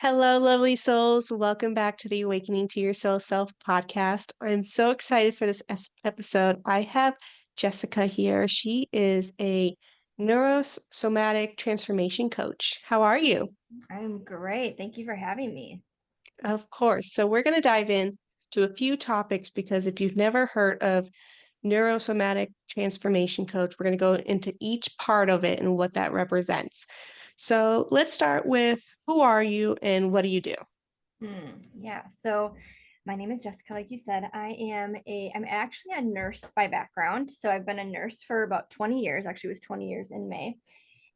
Hello, lovely souls. Welcome back to the Awakening to Your Soul Self podcast. I'm so excited for this episode. I have Jessica here. She is a neurosomatic transformation coach. How are you? I'm great. Thank you for having me. Of course. So, we're going to dive in to a few topics because if you've never heard of neurosomatic transformation coach, we're going to go into each part of it and what that represents. So, let's start with who are you and what do you do? Yeah. So my name is Jessica, like you said. I'm actually a nurse by background. So I've been a nurse for about 20 years. Actually, it was 20 years in May.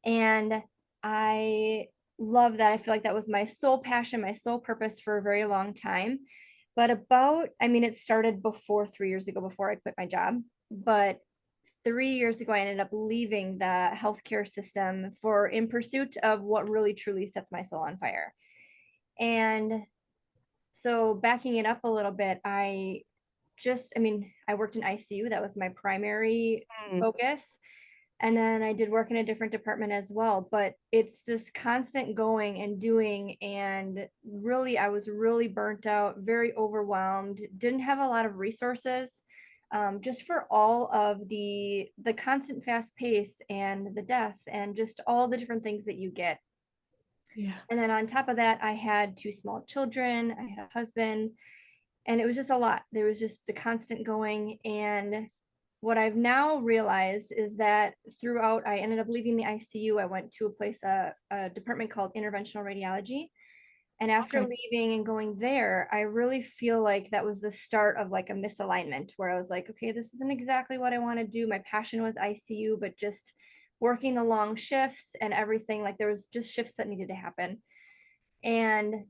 And I love that. I feel like that was my sole passion, my sole purpose for a very long time. But it started before 3 years ago, before I quit my job. But 3 years ago, I ended up leaving the healthcare system in pursuit of what really truly sets my soul on fire. And so backing it up a little bit, I worked in ICU. That was my primary Mm, focus. And then I did work in a different department as well. But it's this constant going and doing. And really, I was really burnt out, very overwhelmed, didn't have a lot of resources. Just for all of the constant fast pace and the death and just all the different things that you get. yeah. And then on top of that, I had two small children, I had a husband, and it was just a lot. There was just a constant going. And what I've now realized is that throughout, I ended up leaving the ICU. I went to a department called interventional radiology. And after Okay. leaving and going there, I really feel like that was the start of like a misalignment where I was like, okay, this isn't exactly what I want to do. My passion was ICU, but just working the long shifts and everything, like there was just shifts that needed to happen. And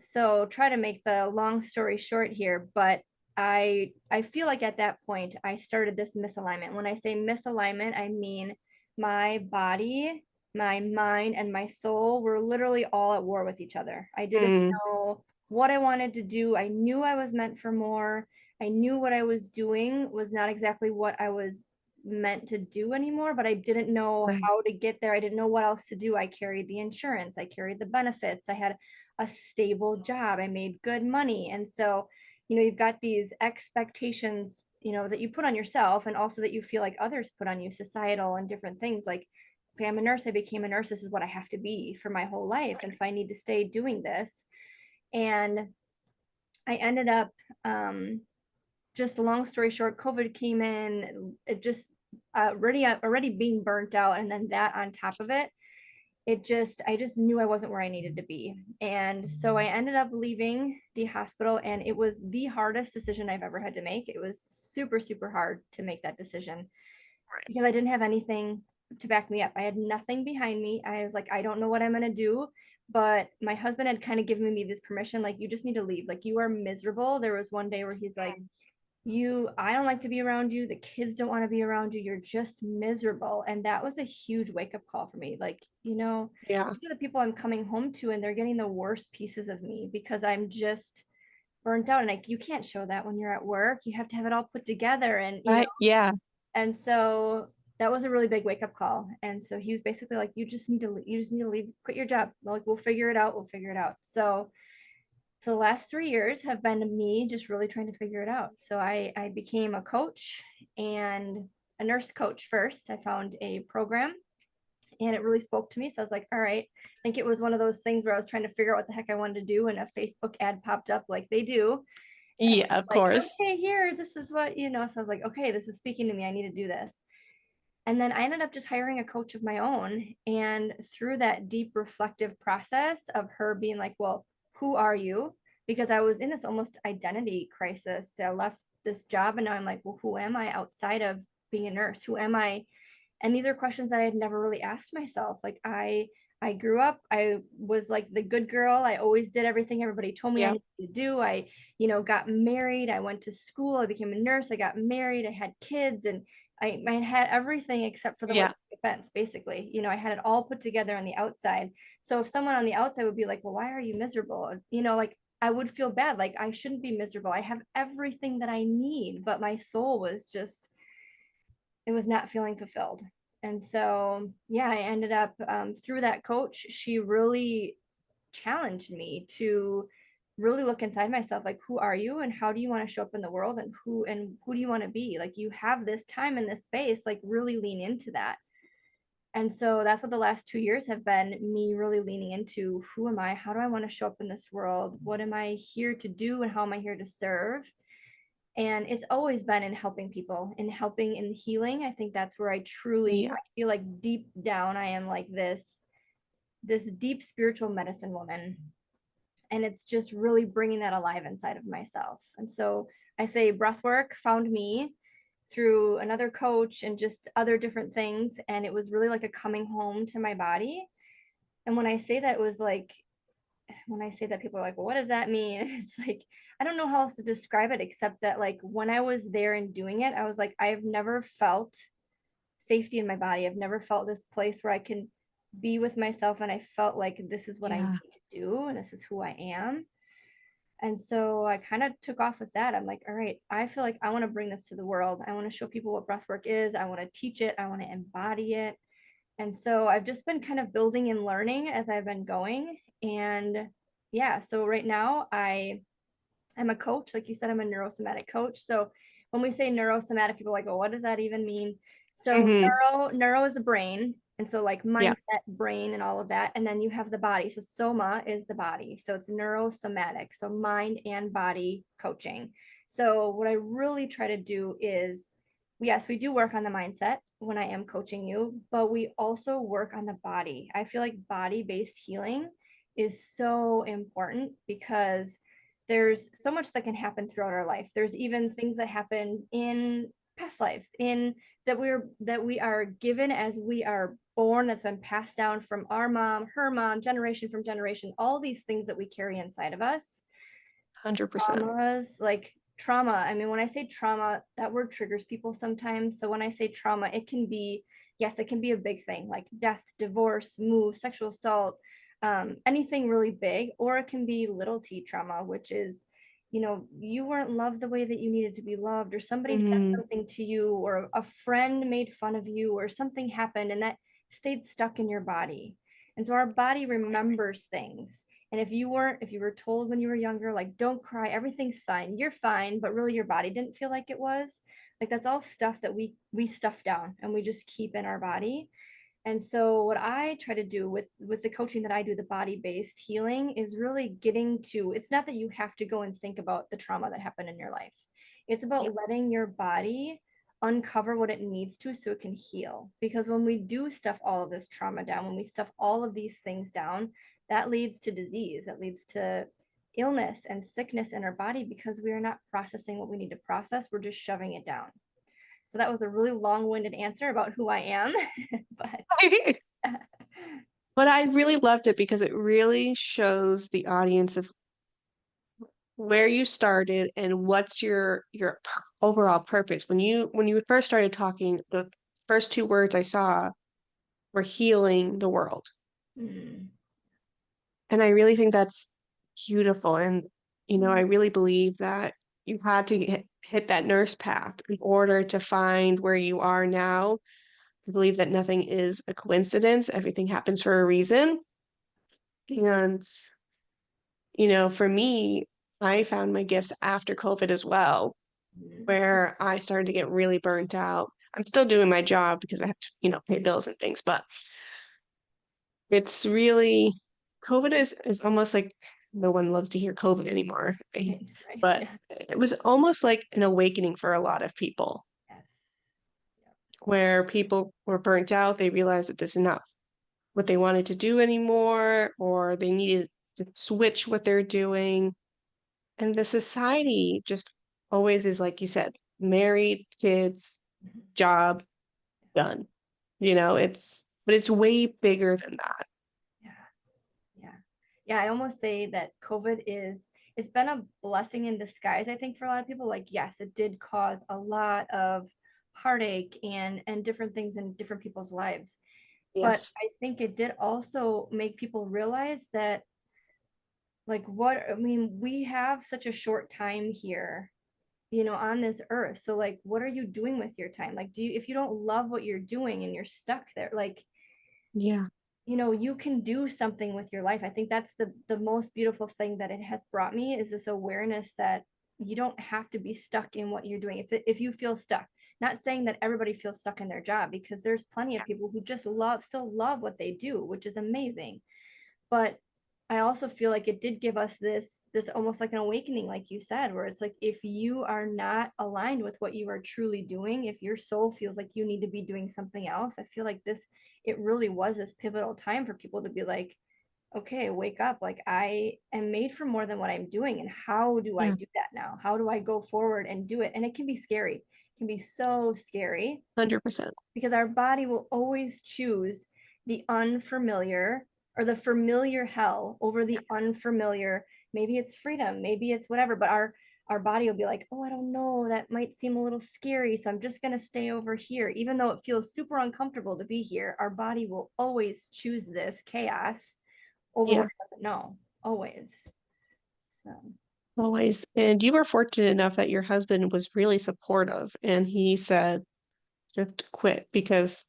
so try to make the long story short here, but I feel like at that point I started this misalignment. When I say misalignment, I mean my body, my mind, and my soul were literally all at war with each other. I didn't Mm, know what I wanted to do. I knew I was meant for more. I knew what I was doing was not exactly what I was meant to do anymore, but I didn't know right. how to get there. I didn't know what else to do. I carried the insurance, I carried the benefits, I had a stable job, I made good money. And so, you've got these expectations, that you put on yourself and also that you feel like others put on you, societal and different things like, okay, I'm a nurse, I became a nurse, this is what I have to be for my whole life. And so I need to stay doing this. And I ended up, just a long story short, COVID came in, it just already being burnt out. And then that on top of it, I just knew I wasn't where I needed to be. And so I ended up leaving the hospital, and it was the hardest decision I've ever had to make. It was super, super hard to make that decision Right. because I didn't have anything to back me up. I had nothing behind me. I was like, I don't know what I'm going to do. But my husband had kind of given me this permission, like, you just need to leave. Like, you are miserable. There was one day where he's like, I don't like to be around you. The kids don't want to be around you. You're just miserable. And that was a huge wake up call for me. Like, Yeah. these are the people I'm coming home to, and they're getting the worst pieces of me because I'm just burnt out. And like, you can't show that when you're at work. You have to have it all put together. Right. Yeah. And so that was a really big wake up call. And so he was basically like, you just need to leave, quit your job. Like, we'll figure it out. We'll figure it out. So the last 3 years have been me just really trying to figure it out. So I became a coach and a nurse coach first. I found a program and it really spoke to me. So I was like, all right. I think it was one of those things where I was trying to figure out what the heck I wanted to do, and a Facebook ad popped up like they do. And I Yeah, was of like, course. okay, here, this is what. So I was like, okay, this is speaking to me. I need to do this. And then I ended up just hiring a coach of my own. And through that deep reflective process of her being like, well, who are you? Because I was in this almost identity crisis. So I left this job and now I'm like, well, who am I outside of being a nurse? Who am I? And these are questions that I had never really asked myself. Like, I grew up, I was like the good girl. I always did everything everybody told me I Yeah. needed to do. I got married, I went to school, I became a nurse, I got married, I had kids, and I had everything except for the work Yeah. defense, basically. I had it all put together on the outside. So if someone on the outside would be like, well, why are you miserable? Like, I would feel bad. Like, I shouldn't be miserable. I have everything that I need, but my soul was just, it was not feeling fulfilled. And so, yeah, I ended up through that coach. She really challenged me to really look inside myself, like, who are you and how do you want to show up in the world, and who do you want to be? Like, you have this time and this space, like really lean into that. And so that's what the last 2 years have been, me really leaning into, who am I? How do I want to show up in this world? What am I here to do? And how am I here to serve? And it's always been in helping people, in helping, in healing. I think that's where I truly, Yeah. I feel like deep down, I am like this deep spiritual medicine woman. And it's just really bringing that alive inside of myself. And so I say breathwork found me through another coach and just other different things. And it was really like a coming home to my body. And when I say that, it was like, when I say that, people are like, well, what does that mean? It's like, I don't know how else to describe it, except that like when I was there and doing it, I was like, I have never felt safety in my body. I've never felt this place where I can be with myself. And I felt like this is what I need Yeah. to do. And this is who I am. And so I kind of took off with that. I'm like, all right, I feel like I want to bring this to the world. I want to show people what breathwork is. I want to teach it. I want to embody it. And so I've just been kind of building and learning as I've been going. And yeah, so right now I'm a coach. Like you said, I'm a neurosomatic coach. So when we say neurosomatic, people are like, well, what does that even mean? So Hmm. neuro is the brain. And so like Yeah. mindset, brain, and all of that. And then you have the body. So soma is the body. So it's neurosomatic. So mind and body coaching. So what I really try to do is, yes, we do work on the mindset when I am coaching you, but we also work on the body. I feel like body-based healing is so important because there's so much that can happen throughout our life. There's even things that happen in past lives, in that we are given as we are born, that's been passed down from our mom, her mom, generation from generation, all these things that we carry inside of us. 100%. Traumas, like trauma. I mean, when I say trauma, that word triggers people sometimes. So when I say trauma, it can be, yes, it can be a big thing like death, divorce, move, sexual assault, anything really big, or it can be little t trauma, which is, you weren't loved the way that you needed to be loved, or somebody said Hmm. something to you, or a friend made fun of you, or something happened and that stayed stuck in your body. And so our body remembers things. And if you were told when you were younger, like, don't cry, everything's fine, you're fine, but really your body didn't feel like it was, like, that's all stuff that we stuff down and we just keep in our body. And so what I try to do with the coaching that I do, the body-based healing, is really getting to, it's not that you have to go and think about the trauma that happened in your life. It's Yeah. about letting your body uncover what it needs to so it can heal. Because when we do stuff all of this trauma down, when we stuff all of these things down, that leads to disease, that leads to illness and sickness in our body because we are not processing what we need to process. We're just shoving it down. So that was a really long-winded answer about who I am, but But I really loved it because it really shows the audience of where you started and what's your overall purpose. When you first started talking, the first two words I saw were healing the world. mm, And I really think that's beautiful. And, I really believe that you had to hit that nurse path in order to find where you are now. I believe that nothing is a coincidence. Everything happens for a reason. And, for me, I found my gifts after COVID as well, mm, where I started to get really burnt out. I'm still doing my job because I have to, pay bills and things, but it's really COVID is almost like no one loves to hear COVID anymore. right, right, But yeah, it was almost like an awakening for a lot of people yes, yep, where people were burnt out. They realized that this is not what they wanted to do anymore, or they needed to switch what they're doing. And the society just always is, like you said, married, kids, mhm, job, done. But it's way bigger than that. yeah, yeah, yeah. I almost say that COVID it's been a blessing in disguise, I think, for a lot of people. Like, yes, it did cause a lot of heartache and different things in different people's lives. But Yes. I think it did also make people realize that, like, what, I mean, we have such a short time here, on this earth. So like, what are you doing with your time? Like, if you don't love what you're doing and you're stuck there, like, Yeah. you can do something with your life. I think that's the most beautiful thing that it has brought me, is this awareness that you don't have to be stuck in what you're doing. If you feel stuck, not saying that everybody feels stuck in their job, because there's plenty of people who just still love what they do, which is amazing. But I also feel like it did give us this almost like an awakening, like you said, where it's like, if you are not aligned with what you are truly doing, if your soul feels like you need to be doing something else, I feel like it really was this pivotal time for people to be like, okay, wake up. Like, I am made for more than what I'm doing. And how do I Yeah, do that now? How do I go forward and do it? And it can be scary. It can be so scary, 100%. because our body will always choose the unfamiliar, or the familiar hell over the unfamiliar. Maybe it's freedom, maybe it's whatever, but our body will be like, oh, I don't know, that might seem a little scary, so I'm just going to stay over here. Even though it feels super uncomfortable to be here, our body will always choose this chaos over what Yeah, it doesn't know, always. So always. And you were fortunate enough that your husband was really supportive and he said, just quit because,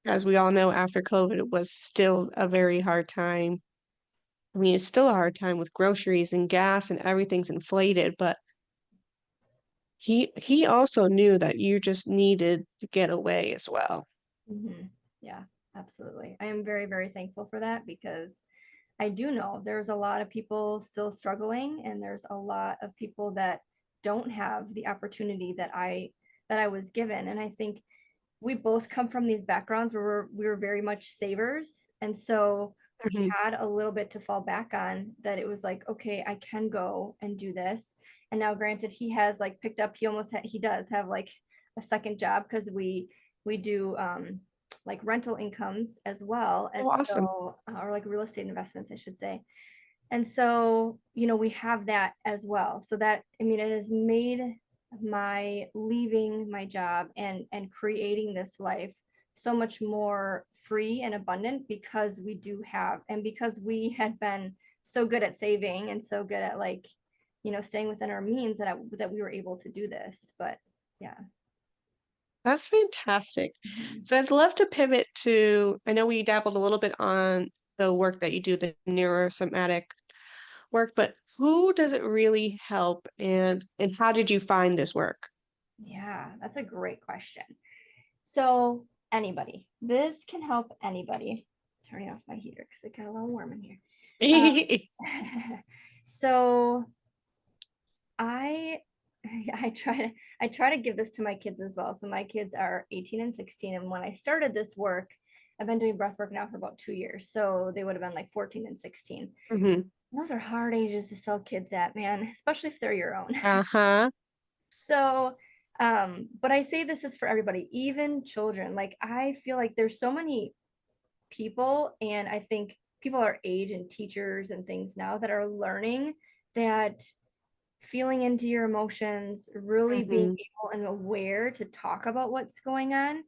as we all know, after COVID, it was still a very hard time. I mean, it's still a hard time with groceries and gas and everything's inflated, but he also knew that you just needed to get away as well. yeah, absolutely. I am very, very thankful for that, because I do know there's a lot of people still struggling, and there's a lot of people that don't have the opportunity that I was given. And I think we both come from these backgrounds where we were very much savers. And so we Mhm. had a little bit to fall back on, that it was like, okay, I can go and do this. And now, granted, he has like picked up, he does have like a second job, because we do like rental incomes as well. And Oh, awesome. so, or like real estate investments, I should say. And so, we have that as well. So that, I mean, it has made my leaving my job and creating this life so much more free and abundant, because we do have, and because we had been so good at saving and so good at, like, staying within our means, that we were able to do this. But yeah. That's fantastic. Mhm. So I'd love to pivot to, I know we dabbled a little bit on the work that you do, the neurosomatic work, but who does it really help and how did you find this work? Yeah, that's a great question. So, anybody, this can help anybody. Turning off my heater because it got a little warm in here. So I I try to give this to my kids as well. So my kids are 18 and 16, and when I started this work, I've been doing breath work now for about 2 years. So they would have been like 14 and 16. Mhm. And those are hard ages to sell kids at, man, especially if they're your own. Uh-huh. So, but I say this is for everybody, even children. Like, I feel like there's so many people, and I think people our age and teachers and things now that are learning that feeling into your emotions, really being Mhm. able and aware to talk about what's going on,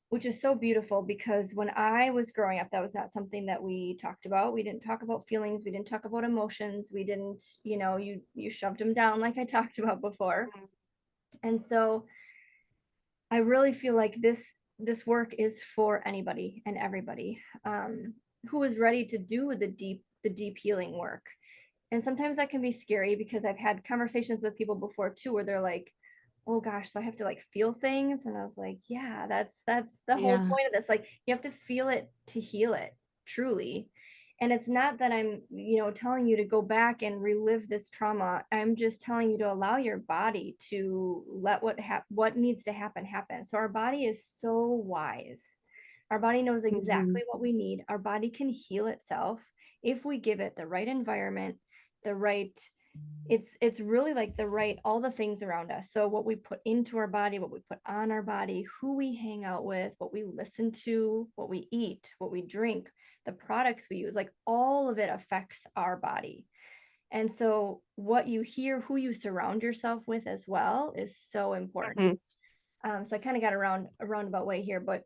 which is so beautiful, because when I was growing up, that was not something that we talked about. We didn't talk about feelings, we didn't talk about emotions, we didn't, you shoved them down, like I talked about before. And so I really feel like this work is for anybody and everybody, who is ready to do the deep healing work. And sometimes that can be scary, because I've had conversations with people before too, where they're like, oh gosh, so I have to like feel things. And I was like, yeah, that's the whole Yeah. point of this. Like, you have to feel it to heal it, truly. And it's not that I'm, telling you to go back and relive this trauma. I'm just telling you to allow your body to let what needs to happen. So our body is so wise. Our body knows Mhm. exactly what we need. Our body can heal itself if we give it the right environment, the right, it's really like the right, all the things around us. So what we put into our body, what we put on our body, who we hang out with, what we listen to, what we eat, what we drink, the products we use, like all of it affects our body. And so what you hear, who you surround yourself with as well, is so important. Mhm. So I kind of got around a roundabout way here, but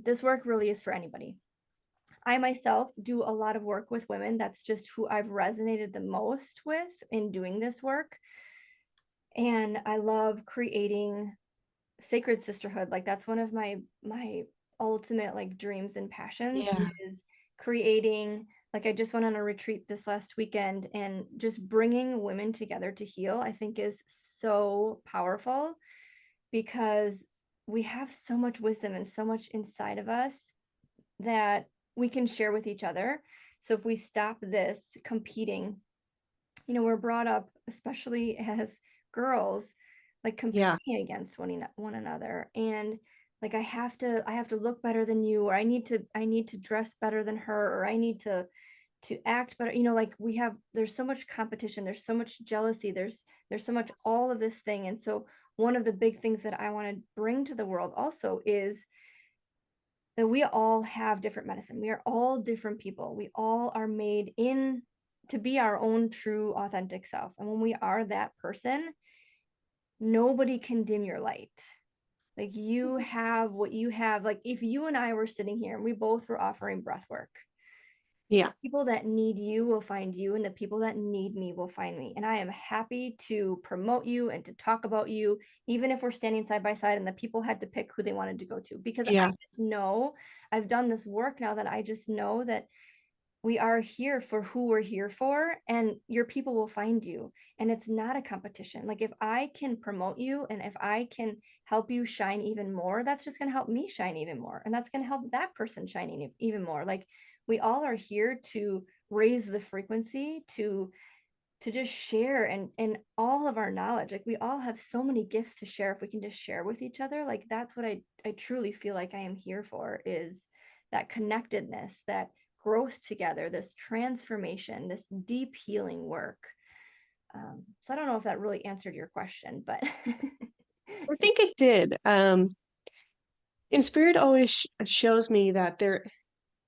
this work really is for anybody. I myself do a lot of work with women. That's just who I've resonated the most with in doing this work. And I love creating sacred sisterhood. Like, that's one of my ultimate like dreams and passions, Yeah. is creating, like I just went on a retreat this last weekend, and just bringing women together to heal, I think is so powerful, because we have so much wisdom and so much inside of us that we can share with each other. So if we stop this competing, we're brought up, especially as girls, like Yeah. competing against one another, and like I have to look better than you, or I need to dress better than her, or I need to act better, like there's so much competition, there's so much jealousy, there's so much all of this thing. And so one of the big things that I want to bring to the world also is that we all have different medicine. We are all different people. We all are made in to be our own true authentic self. And when we are that person, nobody can dim your light. Like you have what you have. Like if you and I were sitting here and we both were offering breath work, Yeah. people that need you will find you, and the people that need me will find me. And I am happy to promote you and to talk about you, even if we're standing side by side and the people had to pick who they wanted to go to, because I Yeah. just know I've done this work now, that I just know that we are here for who we're here for, and your people will find you. And it's not a competition. Like if I can promote you and if I can help you shine even more, that's just going to help me shine even more, and that's going to help that person shine even more. Like we all are here to raise the frequency, to just share and all of our knowledge. Like we all have so many gifts to share if we can just share with each other. Like that's what I truly feel like I am here for, is that connectedness, that growth together, this transformation, this deep healing work. So I don't know if that really answered your question, but I think it did. And spirit always shows me that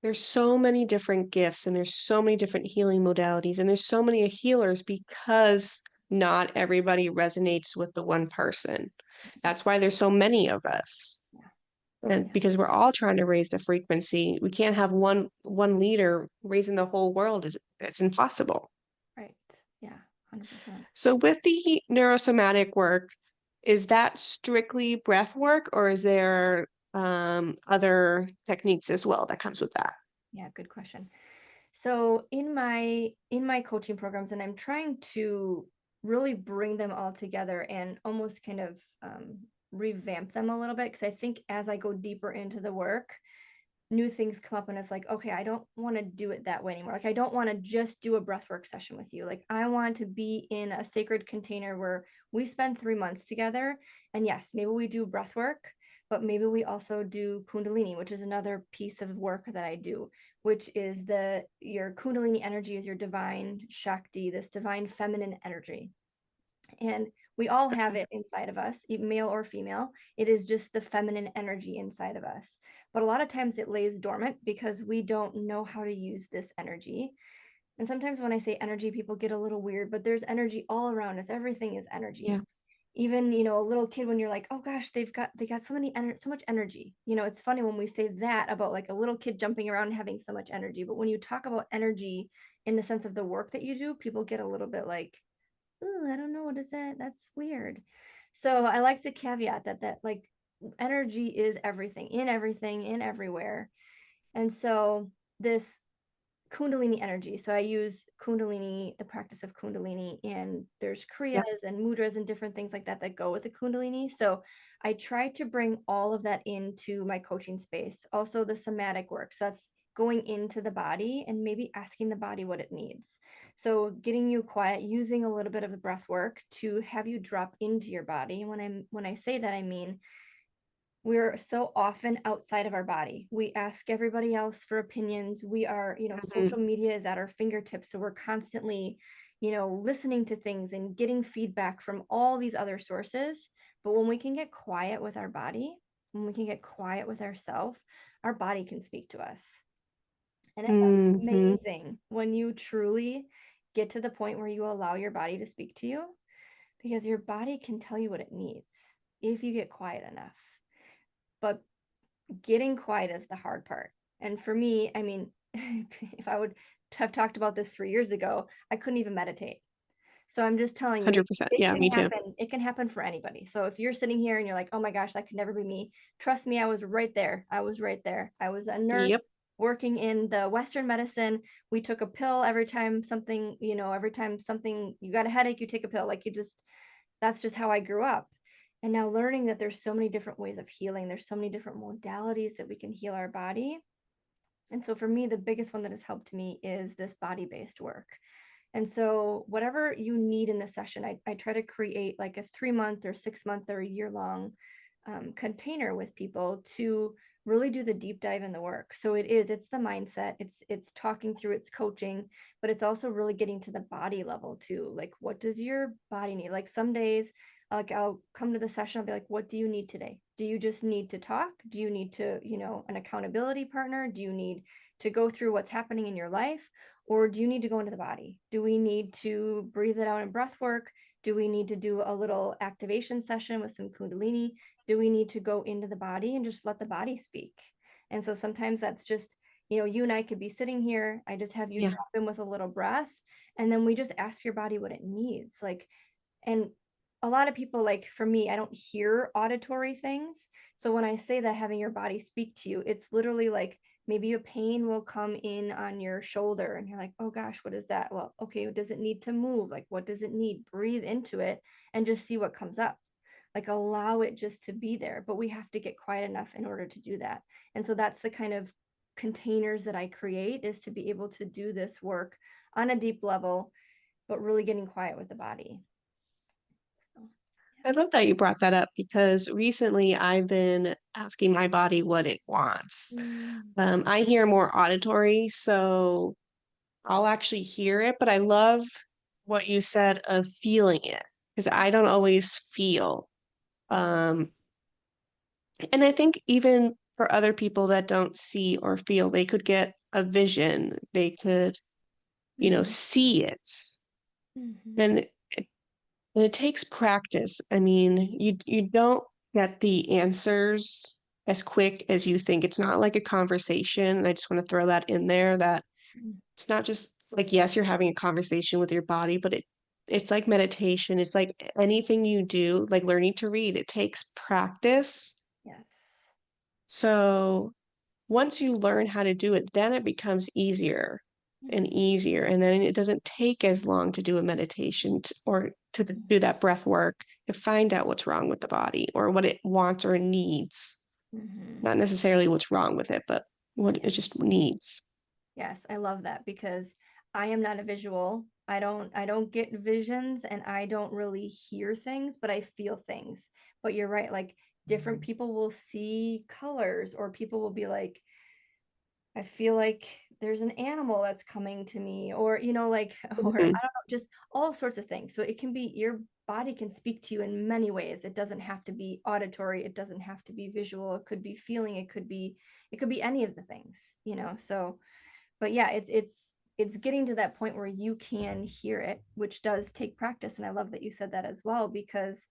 there's so many different gifts and there's so many different healing modalities and there's so many healers because not everybody resonates with the one person. That's why there's so many of us. yeah, And yeah, because we're all trying to raise the frequency, we can't have one leader raising the whole world. It's impossible. right. Yeah, 100%. So with the neurosomatic work, is that strictly breath work or is there other techniques as well that comes with that? Yeah, good question. So in my coaching programs, and I'm trying to really bring them all together and almost kind of revamp them a little bit, because I think as I go deeper into the work, new things come up, and it's like, okay, I don't want to do it that way anymore. Like I don't want to just do a breathwork session with you. Like I want to be in a sacred container where we spend 3 months together, and yes, maybe we do breathwork, but maybe we also do kundalini, which is another piece of work that I do, which is your kundalini energy is your divine shakti, this divine feminine energy. And we all have it inside of us, male or female. It is just the feminine energy inside of us. But a lot of times it lays dormant because we don't know how to use this energy. And sometimes when I say energy, people get a little weird, but there's energy all around us. Everything is Yeah. energy. Even, a little kid, when you're like, oh gosh, they got so much energy. It's funny when we say that about like a little kid jumping around and having so much energy. But when you talk about energy in the sense of the work that you do, people get a little bit like, oh, I don't know, what is that? That's weird. So I like to caveat that like energy is everything, in everywhere. And so this kundalini energy. So I use kundalini, the practice of kundalini, and there's Yeah. kriyas and mudras and different things like that that go with the kundalini. So I try to bring all of that into my coaching space. Also the somatic work. So that's going into the body and maybe asking the body what it needs. So getting you quiet, using a little bit of the breath work to have you drop into your body. When I say that, I mean we're so often outside of our body. We ask everybody else for opinions. We are, Mhm. social media is at our fingertips. So we're constantly, listening to things and getting feedback from all these other sources. But when we can get quiet with our body, when we can get quiet with ourselves, our body can speak to us. And it's Mhm. amazing when you truly get to the point where you allow your body to speak to you, because your body can tell you what it needs if you get quiet enough. But getting quiet is the hard part. And for me, I mean, if I would have talked about this 3 years ago, I couldn't even meditate. So I'm just telling you, 100%. it Yeah, can me too. happen. It can happen for anybody. So if you're sitting here and you're like, oh my gosh, that could never be me. Trust me, I was right there. I was right there. I was a nurse Yep. working in the Western medicine, we took a pill every time something, you got a headache, you take a pill. Like that's just how I grew up. And now learning that there's so many different ways of healing, there's so many different modalities that we can heal our body. And so for me, the biggest one that has helped me is this body-based work. And so whatever you need in the session, I try to create like a 3-month or 6-month or a year-long container with people to really do the deep dive in the work. So it's the mindset, it's talking through, it's coaching, but it's also really getting to the body level too. Like, what does your body need? Like some days, like I'll come to the session, I'll be like, what do you need today? Do you just need to talk? Do you need to, an accountability partner? Do you need to go through what's happening in your life? Or do you need to go into the body? Do we need to breathe it out in breath work? Do we need to do a little activation session with some Kundalini? Do we need to go into the body and just let the body speak? And so sometimes that's just, you and I could be sitting here. I just have you drop in with a little breath, and then we just ask your body what it needs. Like, and a lot of people, like for me, I don't hear auditory things. So when I say that, having your body speak to you, it's literally like maybe a pain will come in on your shoulder and you're like, oh gosh, what is that? Well, okay, does it need to move? Like, what does it need? Breathe into it and just see what comes up. Like, allow it just to be there. But we have to get quiet enough in order to do that. And so that's the kind of containers that I create, is to be able to do this work on a deep level, but really getting quiet with the body. So, I love that you brought that up because recently I've been asking my body what it wants. I hear more auditory, so I'll actually hear it, but I love what you said of feeling it because I don't always feel. Um, and I think even for other people that don't see or feel, they could get a vision, they could, see it. Mhm. And it takes practice. I mean, you don't get the answers as quick as you think. It's not like a conversation. I just want to throw that in there that it's not just like, yes, you're having a conversation with your body, but it's like meditation. It's like anything you do, like learning to read, it takes practice. Yes. So once you learn how to do it, then it becomes easier and Mhm. easier. And then it doesn't take as long to do a meditation or to do that breath work to find out what's wrong with the body or what it wants or needs. Mhm. Not necessarily what's wrong with it, but what Yeah. it just needs. Yes, I love that because I am not a visual. I don't get visions, and I don't really hear things, but I feel things. But you're right, like different people will see colors, or people will be like, I feel like there's an animal that's coming to me, or like, or I don't Mhm. know, just all sorts of things. So it can be, your body can speak to you in many ways. It doesn't have to be auditory, it doesn't have to be visual, it could be feeling, it could be any of the things. So, but yeah, it's getting to that point where you can hear it, which does take practice. And I love that you said that as well, because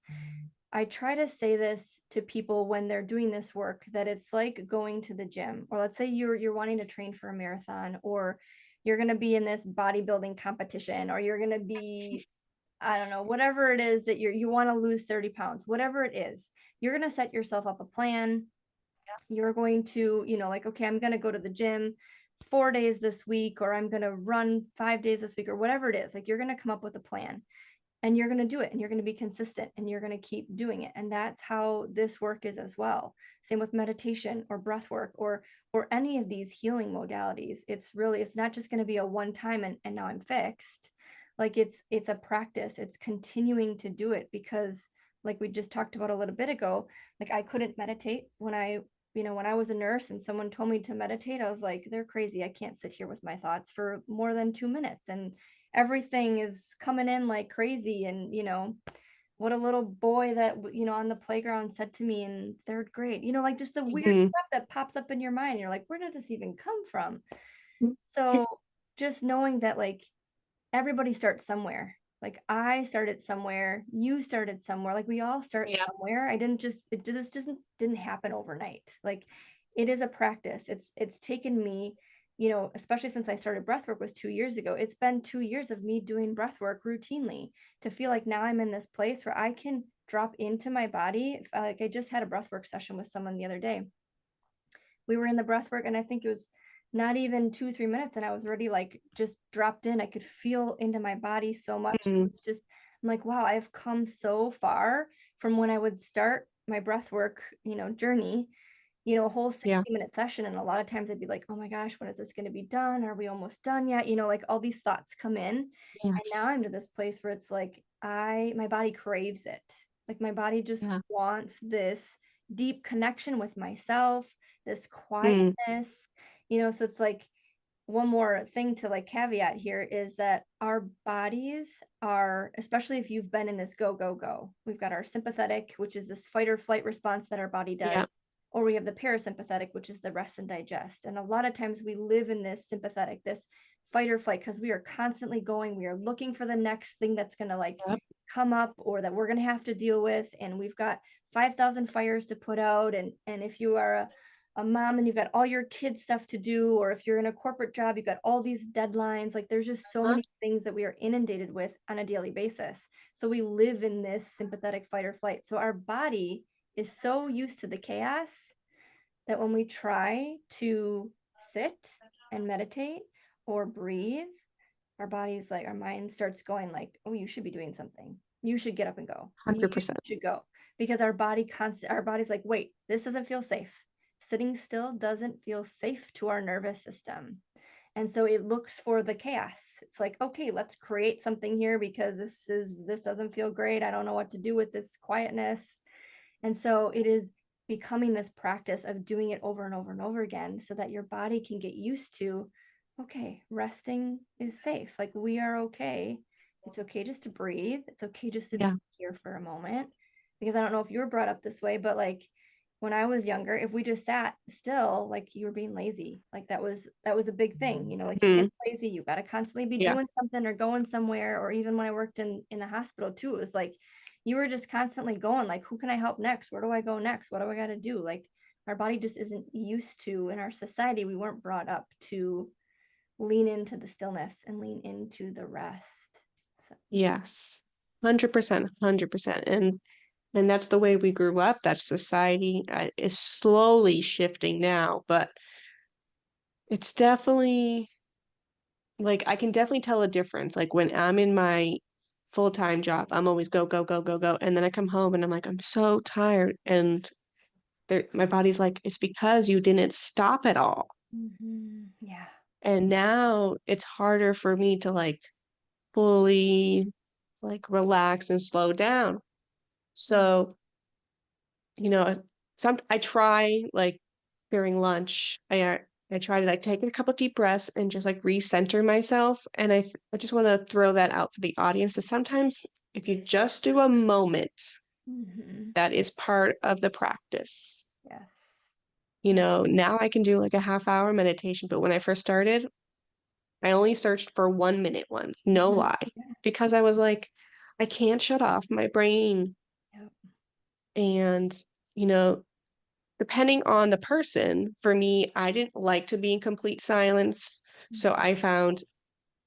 I try to say this to people when they're doing this work, that it's like going to the gym, or let's say you're wanting to train for a marathon, or you're going to be in this bodybuilding competition, or you're going to be, I don't know, whatever it is that you want to lose 30 pounds, whatever it is, you're going to set yourself up a plan. You're going to, like, okay, I'm going to go to the gym 4 days this week, or I'm going to run 5 days this week, or whatever it is. Like, you're going to come up with a plan, and you're going to do it, and you're going to be consistent, and you're going to keep doing it. And that's how this work is as well. Same with meditation or breath work, or any of these healing modalities. It's not just going to be a one time and now I'm fixed. Like, it's a practice. It's continuing to do it, because like we just talked about a little bit ago, like I couldn't meditate when I was a nurse and someone told me to meditate. I was like, they're crazy. I can't sit here with my thoughts for more than 2 minutes. And everything is coming in like crazy. And what a little boy that on the playground said to me in third grade, like just the weird Mhm. stuff that pops up in your mind. You're like, where did this even come from? So just knowing that, like, everybody starts somewhere. Like, I started somewhere, you started somewhere, like we all start Yeah. somewhere. I didn't just it this just didn't happen overnight. Like, it is a practice. It's taken me, especially since I started breathwork was 2 years ago. It's been 2 years of me doing breathwork routinely to feel like now I'm in this place where I can drop into my body. Like, I just had a breathwork session with someone the other day. We were in the breathwork, and I think it was not even 2, 3 minutes, and I was already like just dropped in. I could feel into my body so much. Mm, It's just, I'm like, wow, I've come so far from when I would start my breath work, journey, a whole yeah. 60-minute session. And a lot of times I'd be like, oh my gosh, when is this going to be done? Are we almost done yet? Like all these thoughts come in. And now Yes. I'm to this place where it's like, my body craves it. Like my body just Yeah. wants this deep connection with myself, this Mm, quietness, so it's like, one more thing to like caveat here is that our bodies are, especially if you've been in this go, go, go, we've got our sympathetic, which is this fight or flight response that our body yeah. does, or we have the parasympathetic, which is the rest and digest. And a lot of times we live in this sympathetic, this fight or flight, because we are constantly going, we are looking for the next thing that's going to like Yep. come up or that we're going to have to deal with. And we've got 5,000 fires to put out. And if you are a mom and you've got all your kids stuff to do, or if you're in a corporate job, you've got all these deadlines, like there's just so Huh? many things that we are inundated with on a daily basis. So we live in this sympathetic fight or flight. So our body is so used to the chaos that when we try to sit and meditate or breathe, our body's like, our mind starts going like, oh, you should be doing something. You should get up and go. You 100%. should go. Because our body's like, wait, this doesn't feel safe. Sitting still doesn't feel safe to our nervous system. And so it looks for the chaos. It's like, okay, let's create something here because this doesn't feel great. I don't know what to do with this quietness. And so it is becoming this practice of doing it over and over and over again so that your body can get used to, okay, resting is safe. Like we are okay. It's okay just to breathe. It's okay just to be Yeah. here for a moment. Because I don't know if you were brought up this way, but like when I was younger, if we just sat still, like you were being lazy. Like that was a big thing, like you can't Mm, be lazy. You got to constantly be yeah. doing something or going somewhere. Or even when I worked in the hospital too, it was like you were just constantly going like, who can I help next? Where do I go next? What do I got to do? Like our body just isn't used to, in our society, we weren't brought up to lean into the stillness and lean into the rest. So Yes. 100%. 100%. And that's the way we grew up. That's society is slowly shifting now, but it's definitely like I can definitely tell a difference. Like when I'm in my full-time job, I'm always go, go, go, go, go. And then I come home and I'm like, I'm so tired. And my body's like, it's because you didn't stop at all. yeah. And now it's harder for me to like fully like relax and slow down. So, you know, I try like during lunch, I try to like take a couple deep breaths and just like recenter myself. And I just want to throw that out for the audience that sometimes if you just do a moment, Mm-hmm. that is part of the practice. Yes. Now I can do like a half hour meditation, but when I first started, I only searched for 1 minute once, no Mhm. lie, Yeah. because I was like, I can't shut off my brain. Yep. And, you know, depending on the person, for me, I didn't like to be in complete silence. So I found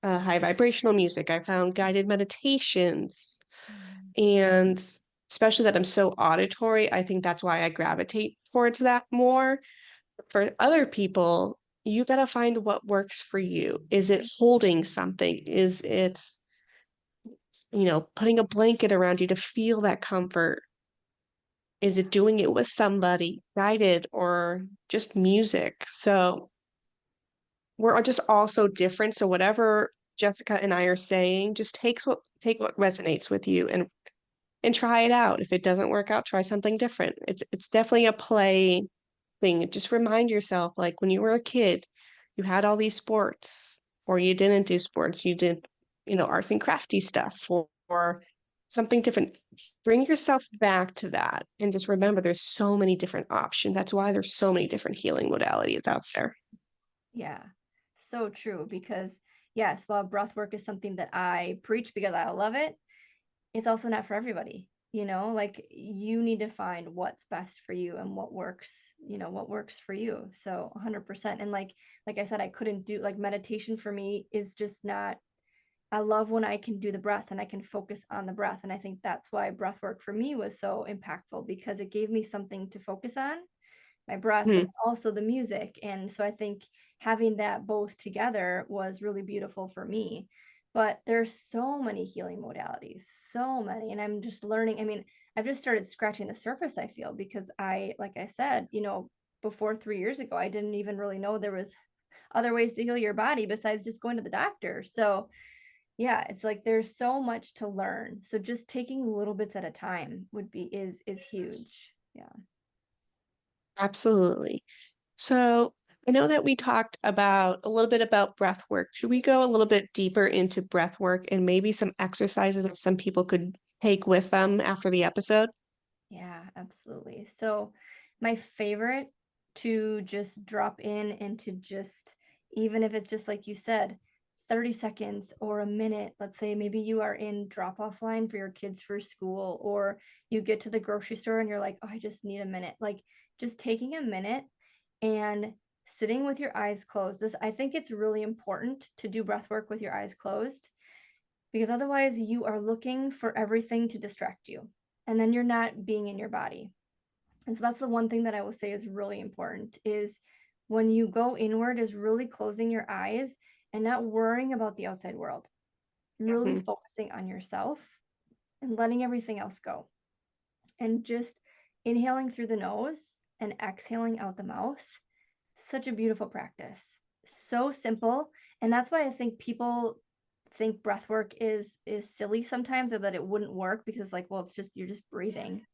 high vibrational music, I found guided meditations, Mhm. and especially that I'm so auditory, I think that's why I gravitate towards that more. For other people, you got to find what works for you. Is it holding something? Is it, putting a blanket around you to feel that comfort? Is it doing it with somebody, guided or just music? So we're just all so different. So whatever Jessica and I are saying, just take what resonates with you and try it out. If it doesn't work out, try something different. It's definitely a play thing. Just remind yourself, like when you were a kid, you had all these sports, or you didn't do sports, you did, arts and crafty stuff or something different. Bring yourself back to that and just remember there's so many different options. That's why there's so many different healing modalities out there. Yeah. So true. Because yes, while breath work is something that I preach because I love it, it's also not for everybody. Like you need to find what's best for you and what works for you. So 100%. And like I said, I couldn't do like meditation for me is just not. I love when I can do the breath and I can focus on the breath. And I think that's why breath work for me was so impactful because it gave me something to focus on my breath, but Mhm. also the music. And so I think having that both together was really beautiful for me. But there's so many healing modalities, so many. And I'm just learning. I mean, I've just started scratching the surface, I feel, because like I said, before 3 years ago, I didn't even really know there was other ways to heal your body besides just going to the doctor. So yeah, it's like there's so much to learn. So just taking little bits at a time is huge. Yeah. Absolutely. So I know that we talked about a little bit about breath work. Should we go a little bit deeper into breath work and maybe some exercises that some people could take with them after the episode? Yeah, absolutely. So my favorite to just drop in and to just, even if it's just like you said, 30 seconds or a minute, let's say maybe you are in drop off line for your kids for school, or you get to the grocery store and you're like, oh, I just need a minute. Like just taking a minute and sitting with your eyes closed. I think it's really important to do breath work with your eyes closed, because otherwise you are looking for everything to distract you, and then you're not being in your body. And so that's the one thing that I will say is really important, is when you go inward, is really closing your eyes and not worrying about the outside world, really Mhm. focusing on yourself and letting everything else go, and just inhaling through the nose and exhaling out the mouth. Such a beautiful practice. So simple. And that's why I think people think breath work is silly sometimes, or that it wouldn't work, because like, well, it's just, you're just breathing.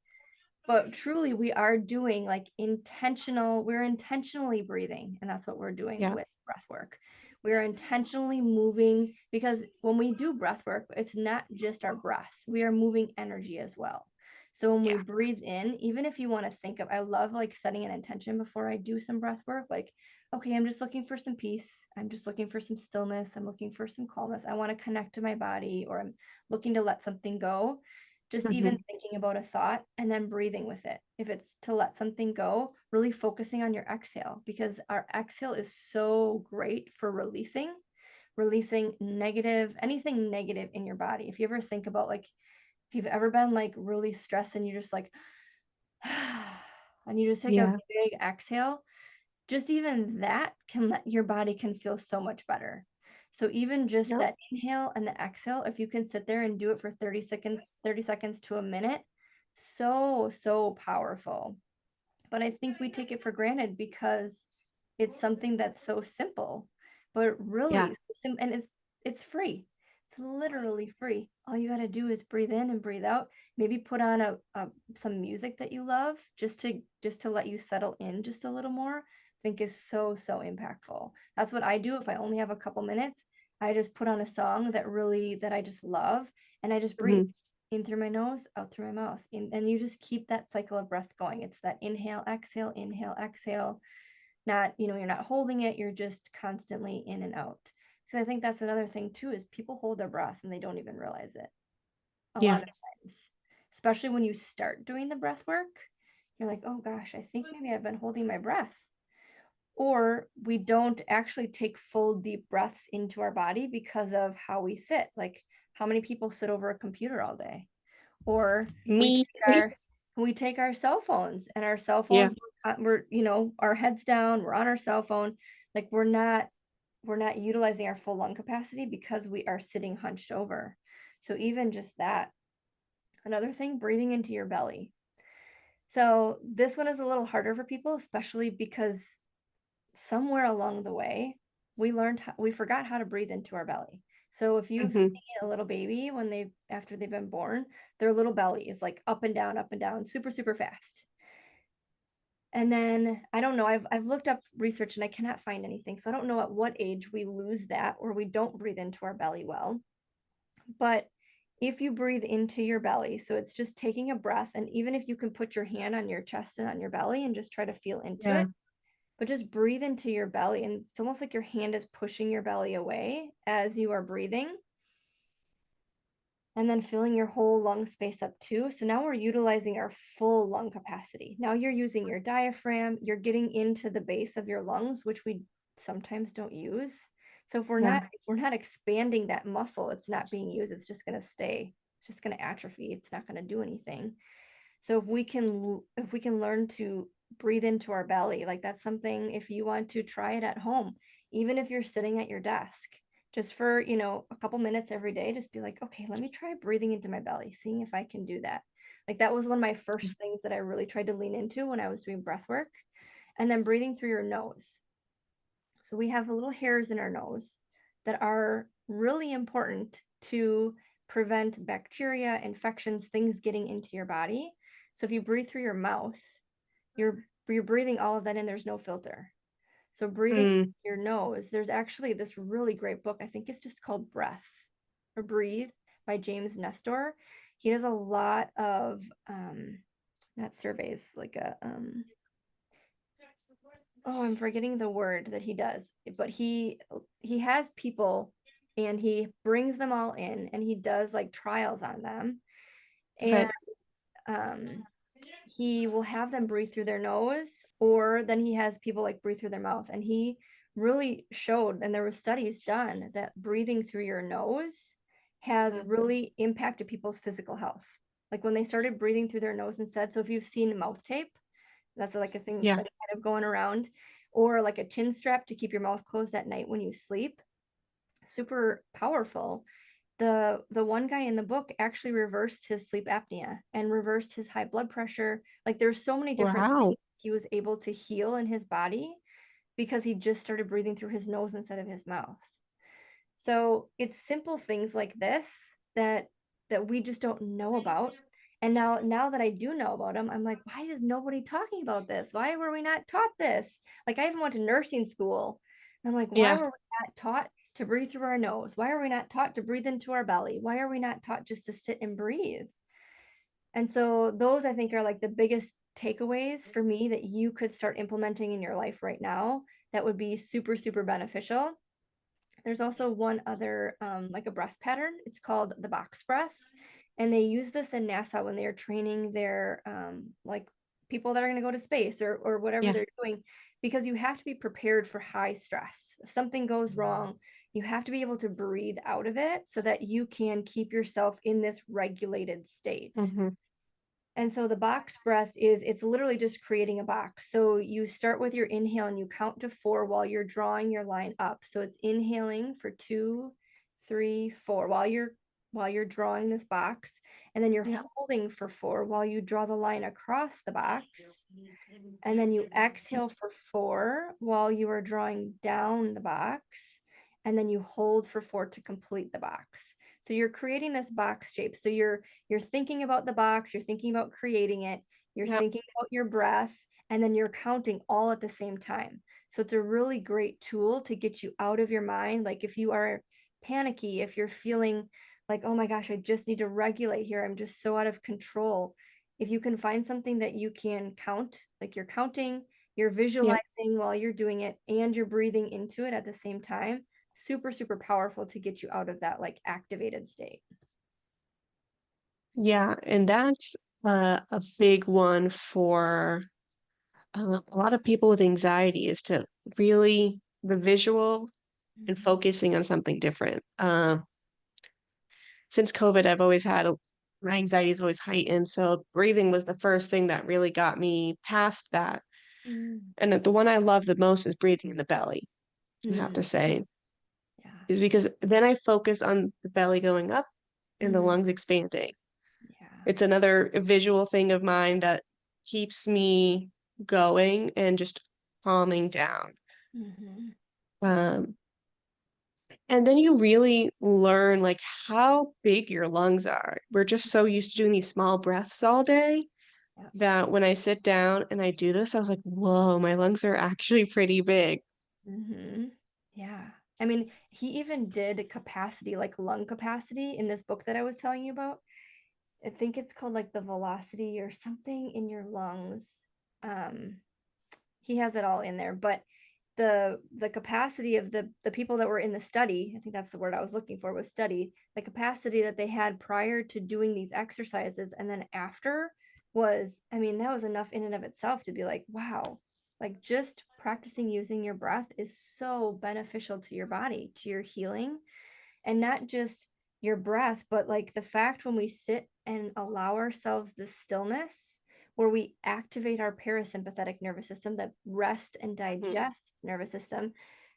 But truly we are doing like we're intentionally breathing, and that's what we're doing Yeah. with breath work. We're intentionally moving, because when we do breath work, it's not just our breath, we are moving energy as well. So when we Yeah. breathe in, even if you want to think of, I love like setting an intention before I do some breath work, like, okay, I'm just looking for some peace, I'm just looking for some stillness, I'm looking for some calmness, I want to connect to my body, or I'm looking to let something go. Just even Mhm. thinking about a thought and then breathing with it. If it's to let something go, really focusing on your exhale, because our exhale is so great for releasing anything negative in your body. If you ever think about, like, if you've ever been like really stressed and you're just like, and you just take a Yeah. big exhale, just even that can let your body can feel so much better. So even just Yep. that inhale and the exhale, if you can sit there and do it for 30 seconds to a minute, so powerful. But I think we take it for granted because it's something that's so simple, but Yeah. really, and it's free. It's literally free. All you got to do is breathe in and breathe out. Maybe put on some music that you love, just to let you settle in just a little more. I think is so impactful. That's what I do if I only have a couple minutes. I just put on a song that I just love, and I just breathe Mhm. in through my nose, out through my mouth. And you just keep that cycle of breath going. It's that inhale, exhale. Not, you're not holding it, you're just constantly in and out. Because I think that's another thing too, is people hold their breath and they don't even realize it a Yeah. lot of times. Especially when you start doing the breath work, you're like, oh gosh, I think maybe I've been holding my breath. Or we don't actually take full deep breaths into our body because of how we sit. Like, how many people sit over a computer all day? Or we Me. take our we take our cell phones, and our cell Yeah. phones, we're our heads down, we're on our cell phone, like we're not utilizing our full lung capacity because we are sitting hunched over. So even just that. Another thing, breathing into your belly. So this one is a little harder for people, especially because somewhere along the way, we forgot how to breathe into our belly. So if you've Mhm. seen a little baby after they've been born, their little belly is like up and down, super fast. And then I don't know, I've looked up research and I cannot find anything. So I don't know at what age we lose that, or we don't breathe into our belly well. But if you breathe into your belly, so it's just taking a breath, and even if you can put your hand on your chest and on your belly and just try to feel into Yeah. it, but just breathe into your belly. And it's almost like your hand is pushing your belly away as you are breathing. And then filling your whole lung space up too. So now we're utilizing our full lung capacity. Now you're using your diaphragm, you're getting into the base of your lungs, which we sometimes don't use. So Yeah. if we're not expanding that muscle, it's not being used. It's just going to stay. It's just going to atrophy. It's not going to do anything. So if we can learn to breathe into our belly. Like that's something, if you want to try it at home, even if you're sitting at your desk, just for, a couple minutes every day, just be like, okay, let me try breathing into my belly, seeing if I can do that. Like that was one of my first things that I really tried to lean into when I was doing breath work. And then breathing through your nose. So we have little hairs in our nose that are really important to prevent bacteria, infections, things getting into your body. So if you breathe through your mouth, you're breathing all of that in, there's no filter. So breathing Mm, your nose, there's actually this really great book. I think it's just called Breath or Breathe by James Nestor. He does a lot of not surveys, like a oh, I'm forgetting the word that he does, but he has people and he brings them all in and he does like trials on them. And okay. um he will have them breathe through their nose, or then he has people like breathe through their mouth. And he really showed, and there were studies done, that breathing through your nose has really impacted people's physical health. Like when they started breathing through their nose instead. So if you've seen mouth tape, that's like a thing that's Yeah. been kind of going around, or like a chin strap to keep your mouth closed at night when you sleep. Super powerful. The one guy in the book actually reversed his sleep apnea and reversed his high blood pressure. Like there's so many different Wow. things he was able to heal in his body because he just started breathing through his nose instead of his mouth. So it's simple things like this that we just don't know about. And now that I do know about them, I'm like, why is nobody talking about this? Why were we not taught this? Like I even went to nursing school. And I'm like, why Yeah. were we not taught to breathe through our nose? Why are we not taught to breathe into our belly? Why are we not taught just to sit and breathe? And so those I think are like the biggest takeaways for me that you could start implementing in your life right now that would be super, super beneficial. There's also one other, like a breath pattern. It's called the box breath. And they use this in NASA when they're training their, like people that are going to go to space or whatever Yeah. they're doing, because you have to be prepared for high stress. If something goes wrong, you have to be able to breathe out of it so that you can keep yourself in this regulated state. Hmm. And so the box breath is, it's literally just creating a box. So you start with your inhale and you count to 4 while you're drawing your line up. So it's inhaling for 2, 3, 4 while you're drawing this box. And then you're Yeah. holding for 4 while you draw the line across the box. And then you exhale for 4 while you are drawing down the box. And then you hold for 4 to complete the box. So you're creating this box shape. So you're thinking about the box, you're thinking about creating it, you're Yep. thinking about your breath, and then you're counting all at the same time. So it's a really great tool to get you out of your mind. Like if you are panicky, if you're feeling like, oh my gosh, I just need to regulate here, I'm just so out of control. If you can find something that you can count, like you're counting, you're Yep. visualizing while you're doing it, and you're breathing into it at the same time, super, super powerful to get you out of that like activated state. Yeah. And that's a big one for a lot of people with anxiety is to really the visual and Mhm. focusing on something different. Since COVID, I've always had my anxiety is always heightened. So breathing was the first thing that really got me past that. Mm. And the one I love the most is breathing in the belly, I have Mm. to say, Yeah. is because then I focus on the belly going up and the Mm. lungs expanding. Yeah. It's another visual thing of mine that keeps me going and just calming down. Hmm. Um, and then you really learn like how big your lungs are. We're just so used to doing these small breaths all day Yep. that when I sit down and I do this, I was like, whoa, my lungs are actually pretty big. Hmm. Yeah. I mean, he even did capacity, like lung capacity in this book that I was telling you about. I think it's called like the velocity or something in your lungs. Um, he has it all in there, but the capacity of the people that were in the study, I think that's the word I was looking for, was study, the capacity that they had prior to doing these exercises and then after was, I mean, that was enough in and of itself to be like, wow, like just practicing using your breath is so beneficial to your body, to your healing. And not just your breath, but like the fact when we sit and allow ourselves the stillness, where we activate our parasympathetic nervous system, that rest and Mm, digest nervous system,